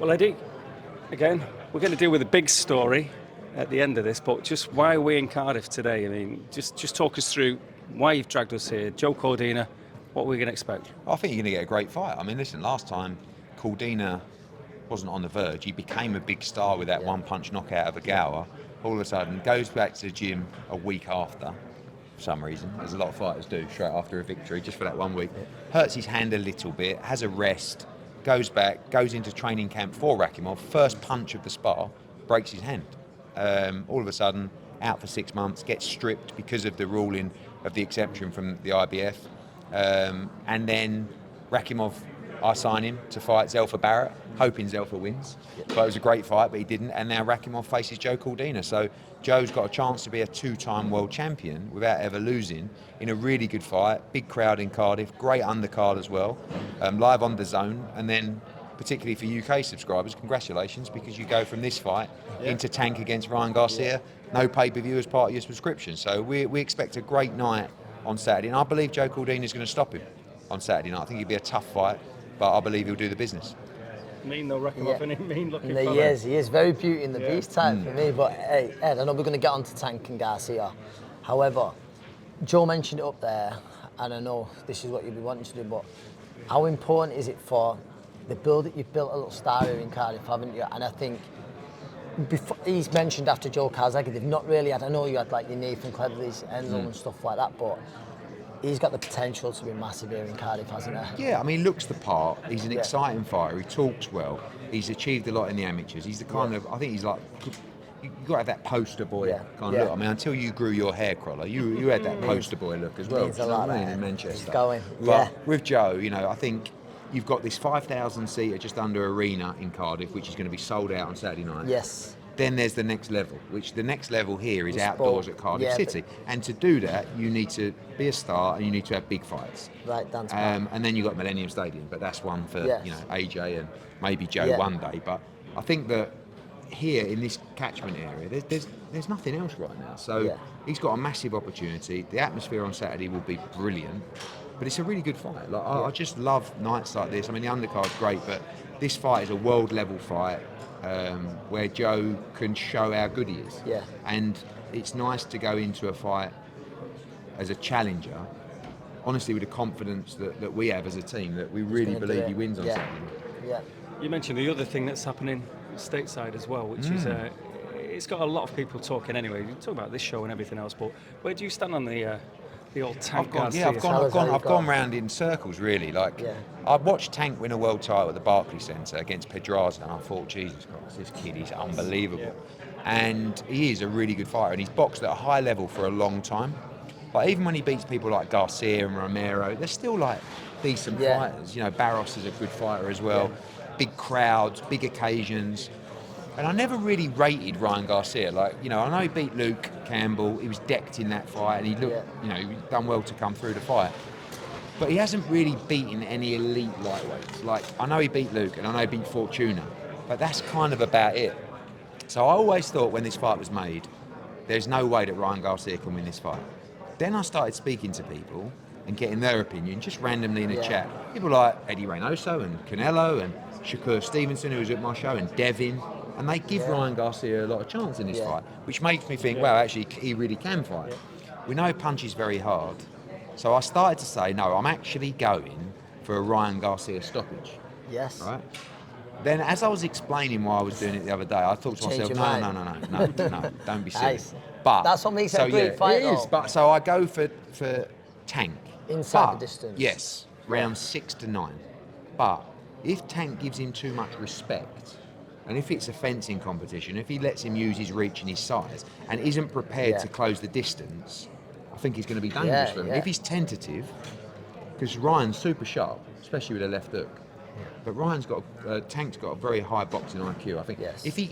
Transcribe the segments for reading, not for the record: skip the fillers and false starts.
Well, Eddie, again, we're going to deal with a big story at the end of this, but just why are we in Cardiff today? I mean, just talk us through why you've dragged us here. Joe Cordina, what we're going to expect. I think you're going to get a great fight. I mean, listen, last time Cordina wasn't on the verge. He became a big star with that one-punch knockout of a Gower. All of a sudden, goes back to the gym a week after, for some reason, as a lot of fighters do, straight after a victory, just for that 1 week. Hurts his hand a little bit, has a rest, goes back, goes into training camp for Rakimov. First punch of the spar, breaks his hand. All of a sudden, out for 6 months, gets stripped because of the ruling of the exemption from the IBF. And then Rakimov, I sign him to fight Zelfa Barrett, hoping Zelfa wins. But it was a great fight, but he didn't. And now Rakimov faces Joe Cordina. So Joe's got a chance to be a two-time world champion without ever losing in a really good fight. Big crowd in Cardiff, great undercard as well. Live on the Zone. And then, particularly for UK subscribers, congratulations, because you go from this fight into Tank against Ryan Garcia. No pay-per-view as part of your subscription. So we expect a great night on Saturday. And I believe Joe Cordina is going to stop him on Saturday night. I think it'll be a tough fight, but I believe he'll do the business. Mean though, Rakimov, and mean looking he is very Beauty and the Beast type for me. But hey, Ed, I know we're going to get on to Tank and Garcia. However, Joe mentioned it up there, and I know this is what you'll be wanting to do, but how important is it for the build that you've built a little star here in Cardiff, haven't you? And I think he's mentioned after Joe Calzaghe, they've not really had, I know you had like your Nathan Cleverley's, Enzo and stuff like that, but he's got the potential to be massive here in Cardiff, hasn't he? Yeah, I mean, he looks the part. He's an exciting fighter. He talks well. He's achieved a lot in the amateurs. He's the kind of, I think he's like, you've got to have that poster boy kind of look. I mean, until you grew your hair, Crolla, you had that poster boy look as well. Needs a lot in Manchester. He's going. But with Joe, you know, I think you've got this 5,000 seater just under arena in Cardiff, which is going to be sold out on Saturday night. Yes. Then there's the next level, which the next level here is outdoors at Cardiff City. And to do that, you need to be a star and you need to have big fights. Right, dance and then you've got Millennium Stadium, but that's one for you know, AJ and maybe Joe one day. But I think that here in this catchment area, there's nothing else right now. So he's got a massive opportunity. The atmosphere on Saturday will be brilliant, but it's a really good fight. Like I just love nights like this. I mean, the undercard's great, but this fight is a world level fight. Where Joe can show how good he is. Yeah. And it's nice to go into a fight as a challenger, honestly, with the confidence that we have as a team, that we really believe he wins on Saturday. Yeah. You mentioned the other thing that's happening stateside as well, which is it's got a lot of people talking anyway. You talk about this show and everything else, but where do you stand on the old Tank Garcia? I've gone round in circles really. Like I watched Tank win a world title at the Barclays Centre against Pedraza, and I thought, Jesus Christ, this kid is unbelievable. And he is a really good fighter, and he's boxed at a high level for a long time. But even when he beats people like Garcia and Romero, they're still like decent fighters. You know, Barros is a good fighter as well. Big crowds, big occasions. And I never really rated Ryan Garcia. Like, you know, I know he beat Luke Campbell. He was decked in that fight, and he looked, you know, he done well to come through the fight. But he hasn't really beaten any elite lightweights. Like, I know he beat Luke, and I know he beat Fortuna, but that's kind of about it. So I always thought when this fight was made, there's no way that Ryan Garcia can win this fight. Then I started speaking to people and getting their opinion, just randomly in a chat. People like Eddie Reynoso and Canelo and Shakur Stevenson, who was at my show, and Devin. And they give Ryan Garcia a lot of chance in this fight, which makes me think, well, actually, he really can fight. We know punch is very hard. So I started to say, no, I'm actually going for a Ryan Garcia stoppage. Yes. Right? Then as I was explaining why I was doing it the other day, I thought to myself, no, don't be silly. But that's what makes it a great fight, it is. But so I go for Tank. Inside the distance. Yes, round 6 to 9. But if Tank gives him too much respect, and if it's a fencing competition, if he lets him use his reach and his size and isn't prepared to close the distance, I think he's going to be dangerous for him. If he's tentative, because Ryan's super sharp, especially with a left hook, but Tank's got a very high boxing IQ. I think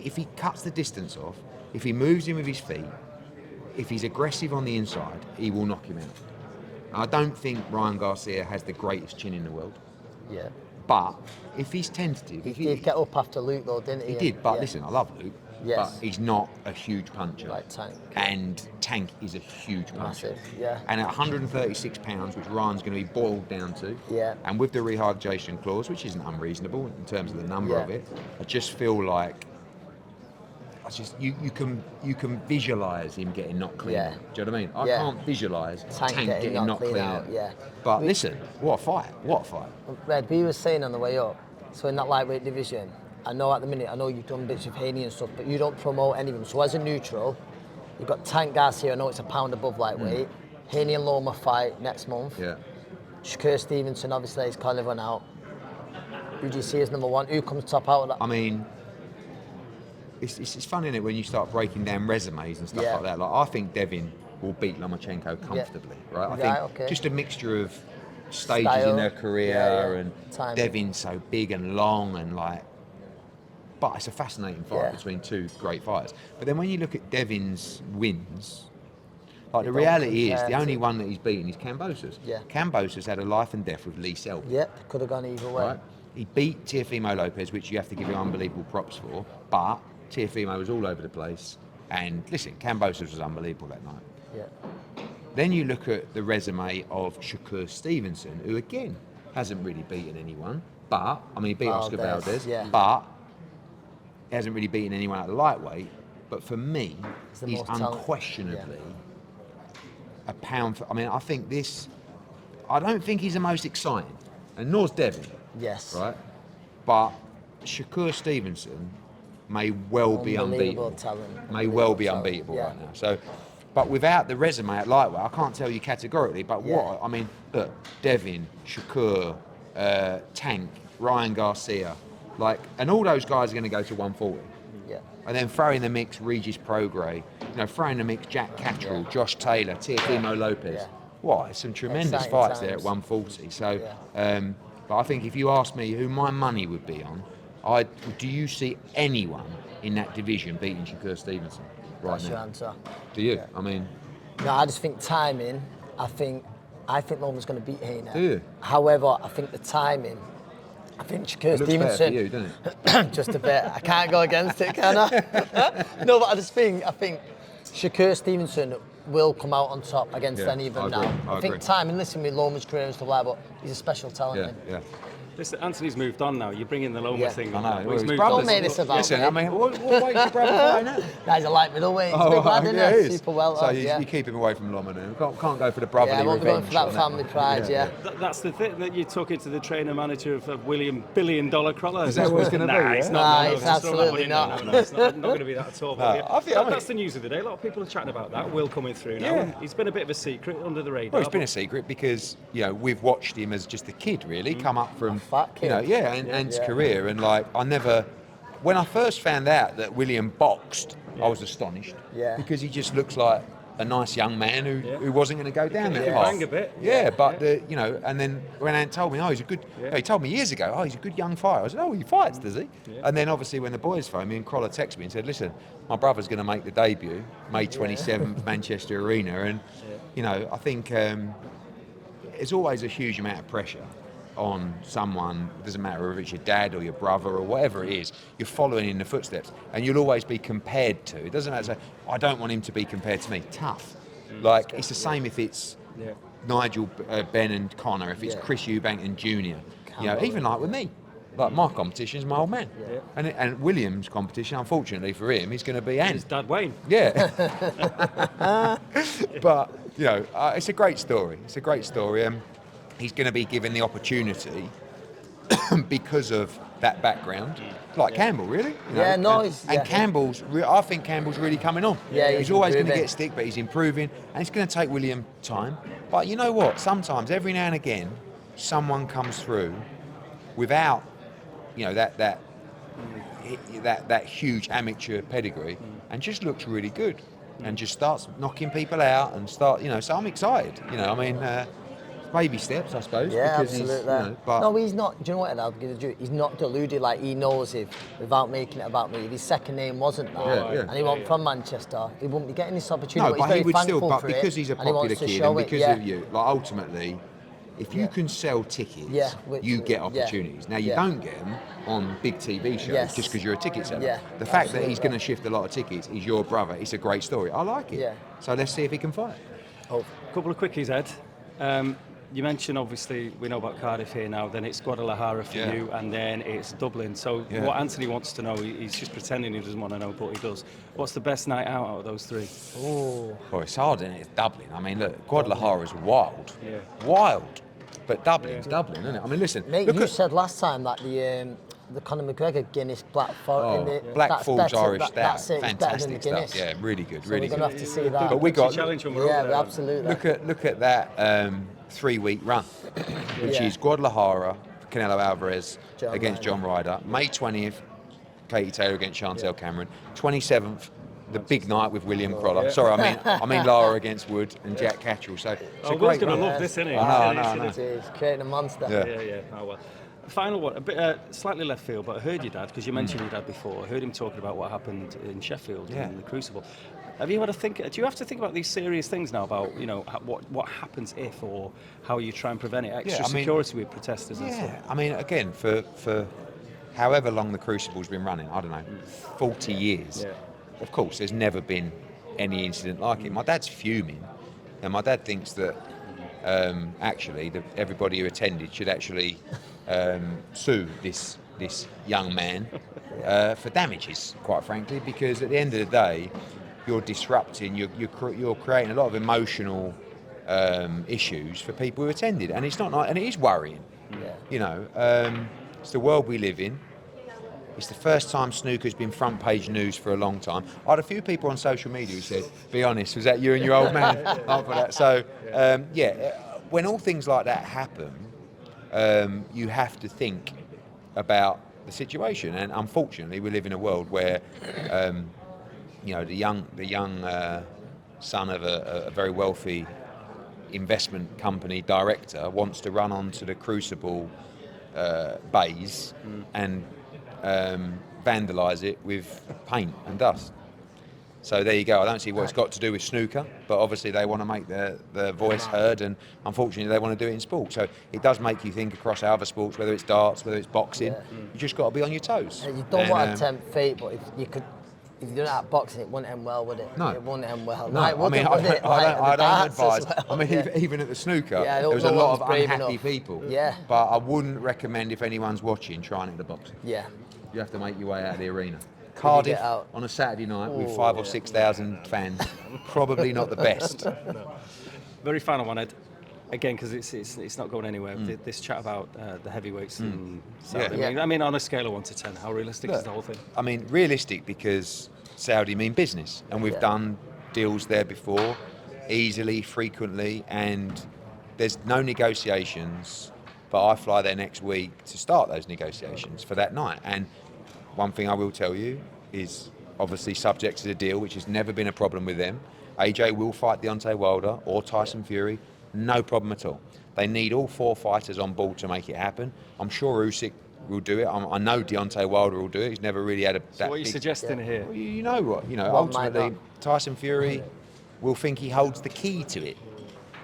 if he cuts the distance off, if he moves him with his feet, if he's aggressive on the inside, he will knock him out. I don't think Ryan Garcia has the greatest chin in the world. Yeah. But if he's tentative... He did get up after Luke though, didn't he? He did, but listen, I love Luke. Yes. but he's not a huge puncher. Like Tank. And Tank is a huge puncher. Massive, yeah. And at 136 pounds, which Ryan's going to be boiled down to, Yeah. and with the rehydration clause, which isn't unreasonable in terms of the number of Yeah. it, I just feel like you can visualise him getting knocked clean. Yeah. Do you know what I mean? I Yeah. can't visualise Tank getting knocked knocked clean clean out, yeah. But listen, what a fight! What a fight! Red, we were saying on the way up, so in that lightweight division, I know at the minute, I know you've done bits with Hearn and stuff, but you don't promote any of them. So as a neutral, you've got Tank Garcia, I know it's a pound above lightweight. Hearn and Loma fight next month. Yeah. Shakur Stevenson, obviously, is kind of run out. Who do you see as number one? Who comes top out of that? I mean, it's fun, isn't it, when you start breaking down resumes and stuff Yeah. like that. Like, I think Devin will beat Lomachenko comfortably, right? I Right, think okay. just a mixture of stages Style. in their career Yeah. and Timing. Devin's so big and long and like. But it's a fascinating fight Yeah. between two great fighters. But then when you look at Devin's wins, like You the don't reality is compare the only to- one that he's beaten is Cambosos. Yeah. Cambosos had a life and death with Lee Selby. Yep, could have gone either way. Right? He beat Teofimo Lopez, which you have to give him unbelievable props for, but Teofimo was all over the place. And listen, Cambosos was unbelievable that night. Yeah. Then you look at the resume of Shakur Stevenson, who again hasn't really beaten anyone, but, I mean, he beat Oscar Valdez, Valdez, yeah. but he hasn't really beaten anyone at the lightweight. But for me, He's the he's most talented, unquestionably a pound for, I mean, I think this, I don't think he's the most exciting, and nor's Devin. Yes. Right? But Shakur Stevenson may well be Unbelievable unbeatable. talent. May well be Unbelievable unbeatable talent, right yeah. now. So, but without the resume at lightweight, I can't tell you categorically. But Yeah. what I mean, look, Devin, Shakur, Tank, Ryan Garcia, like, and all those guys are going to go to 140. Yeah. And then throw in the mix Regis Prograis, throw in the mix Jack Catterall, Josh Taylor, Teofimo Lopez. Yeah. What? It's some tremendous Exciting fights there at times. 140. So, Yeah. but I think if you ask me who my money would be on, do you see anyone in that division beating Shakur Stevenson right That's your now? answer. Do you? Yeah. I mean, No, I just think timing. I think Loma's going to beat Hearn. Do you? However, I think the timing. I think Shakur it looks better for Stevenson. you, doesn't it? Just a bit. I can't go against it, can I? No, but I think Shakur Stevenson will come out on top against Yeah, any of them I now. agree, I I think agree. timing. Listen, with Loma's career and stuff like that, but he's a special talent. Yeah, man. yeah. Listen, Anthony's moved on now. You bring in the Loma Yeah. thing. I know. Well, Well, he's his moved brother's- on. Don't make this about Listen, me. I mean, what weight's your brother fighting at? Nah, he's a light middleweight. He's a big lad, isn't yeah, he? he is. Super well So off, you, yeah. you keep him away from Loma now. Can't go for the brotherly Yeah, I won't be going revenge for that on family pride, yeah. That's the thing that you took into the trainer manager of William $1 billion Crolla. Is that what it's gonna be, Nah, yeah? it's Nah, not. it's absolutely not. No, it's not going to be that at all. But No, yeah, I mean- that's the news of the day. A lot of people are chatting about that. Will coming through now. Yeah. And he's been a bit of a secret under the radar. Well, it's been a but secret because we've watched him as just a kid, really, come up from fat kid. and his Yeah. career, and like when I first found out that William boxed, I was astonished, Yeah. because he just looks like a nice young man who wasn't going to go down that can path. bang a bit. Yeah, but and then when Ant told me, he's a good, Yeah. he told me years ago, he's a good young fighter. I said, he fights, does he? Yeah. And then obviously when the boys phoned me and Crolla texted me and said, listen, my brother's going to make the debut, May 27th, Manchester Arena, and I think there's always a huge amount of pressure on someone. It doesn't matter if it's your dad or your brother or whatever it is, you're following in the footsteps, and you'll always be compared to. It doesn't matter to say, I don't want him to be compared to me. Tough. Like, it's the same if it's Nigel, Ben and Connor, if it's Yeah. Chris Eubank and Junior. Campbell, Even like with me. Like, my competition's my old man. Yeah. And William's competition, unfortunately for him, he's going to be Ant. his dad Wayne. Yeah. But, it's a great story. It's a great story. He's going to be given the opportunity because of that background. Like Campbell, really. Yeah, no, And, he's- and yeah. Campbell's, I think Campbell's really coming on. Yeah, he's he's always going to improving. get stick, but he's improving. And it's going to take William time. But you know what? Sometimes, every now and again, someone comes through without, that huge amateur pedigree, and just looks really good, and just starts knocking people out and so I'm excited. Baby steps, I suppose. Yeah, because absolutely. but No, he's not. Do you know what? I'll give you. He's not deluded. Like, he knows if, without making it about me, if his second name wasn't that, Yeah, yeah. and he wasn't from Manchester, he wouldn't be getting this opportunity. no, he's but very he would still. thankful But for because it, he's a and he popular wants to kid, show and it, because yeah. of you, like ultimately, If you can sell tickets, which you get yeah. opportunities. Now, you Yeah. don't get them on big TV shows Yes. just because you're a ticket seller. Yeah, The fact that he's absolutely. going to shift a lot of tickets is your brother. It's a great story. I like it. Yeah. So let's see if he can fight. Oh, Couple of quickies, Ed. You mentioned, obviously, we know about Cardiff here now, then it's Guadalajara for Yeah. you, and then it's Dublin. So Yeah. what Anthony wants to know, he's just pretending he doesn't want to know, but he does. What's the best night out of those three? oh, Well, it's hard, isn't it? It's Dublin. I mean, look, Guadalajara is wild. Yeah. Wild. But Dublin's Dublin, isn't it? I mean, listen. mate, look you at said last time that the Conor McGregor Guinness Black Forest. Black Falls Irish Stout. That's it. It's better than the Fantastic Guinness. stuff. Yeah, really good, So really we're good. gonna have to see that. But we got challenge when we're over Yeah, there. absolutely. look at that 3-week run, which Yeah. is Guadalajara, Canelo Alvarez John against Ryder. John Ryder. May 20th, Katie Taylor against Chantel Cameron. 27th, the big night with William Crolla. Sorry, I mean Lara against Wood and Jack Cattrall. So it's a Will's great going to run. love this, isn't he? I know. He's creating a monster. Yeah. Yeah. Oh, well. Final one, a bit slightly left field, but I heard your dad, because you mentioned your dad before. I heard him talking about what happened in Sheffield in the Crucible. Have you had to think? Do you have to think about these serious things now about what happens if, or how you try and prevent it? Extra security with protesters and stuff. Yeah, I mean, again, for however long the Crucible's been running, I don't know, 40 years. Yeah. Of course, there's never been any incident like it. My dad's fuming, and my dad thinks that actually everybody who attended should actually sue this young man for damages, quite frankly, because at the end of the day, you're disrupting, you're creating a lot of emotional issues for people who attended, and it's not nice, and it is worrying. Yeah. You know, it's the world we live in. It's the first time snooker's been front page news for a long time. I had a few people on social media who said, "Be honest, was that you and your old man?" After that. So, when all things like that happen, you have to think about the situation. And unfortunately, we live in a world where, the young son of a very wealthy investment company director wants to run onto the Crucible bays and vandalise it with paint and dust. So there you go. I don't see what it's got to do with snooker, but obviously they want to make their voice heard, and unfortunately they want to do it in sport. So it does make you think across other sports, whether it's darts, whether it's boxing. You just got to be on your toes. You don't want to tempt fate, but if you did that boxing, it wouldn't end well, would it? No. It wouldn't end well. No, Like, I mean, would it? I don't advise. Well. I mean, even at the snooker, Yeah, there was a no lot one's of brave unhappy enough. people. Yeah. But I wouldn't recommend, if anyone's watching, trying it at the boxing. Yeah. You have to make your way out of the arena. Cardiff out? on a Saturday night with 5,000 or 6,000 fans, probably not the best. Very final one, Ed. Again, because it's not going anywhere. This chat about the heavyweights and Saudi. Yeah. I mean, on a scale of 1 to 10, how realistic is Look, the whole thing? I mean, realistic, because Saudi mean business, and we've done deals there before, easily, frequently, and there's no negotiations, but I fly there next week to start those negotiations for that night. And one thing I will tell you is, obviously subject to the deal, which has never been a problem with them, AJ will fight Deontay Wilder or Tyson Fury, no problem at all. They need all 4 fighters on board to make it happen. I'm sure Usyk will do it. I know Deontay Wilder will do it. He's never really had So what are you suggesting here? Well, you know what? You know, One might ultimately, not. Tyson Fury will think he holds the key to it.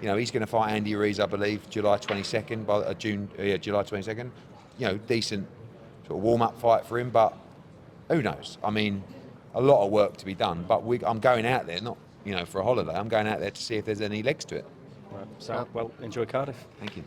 You know, he's going to fight Andy Ruiz, I believe, July 22nd. July 22nd. You know, decent sort of warm-up fight for him, but who knows? I mean, a lot of work to be done. But I'm going out there, not for a holiday. I'm going out there to see if there's any legs to it. Right. So, well, enjoy Cardiff. Thank you.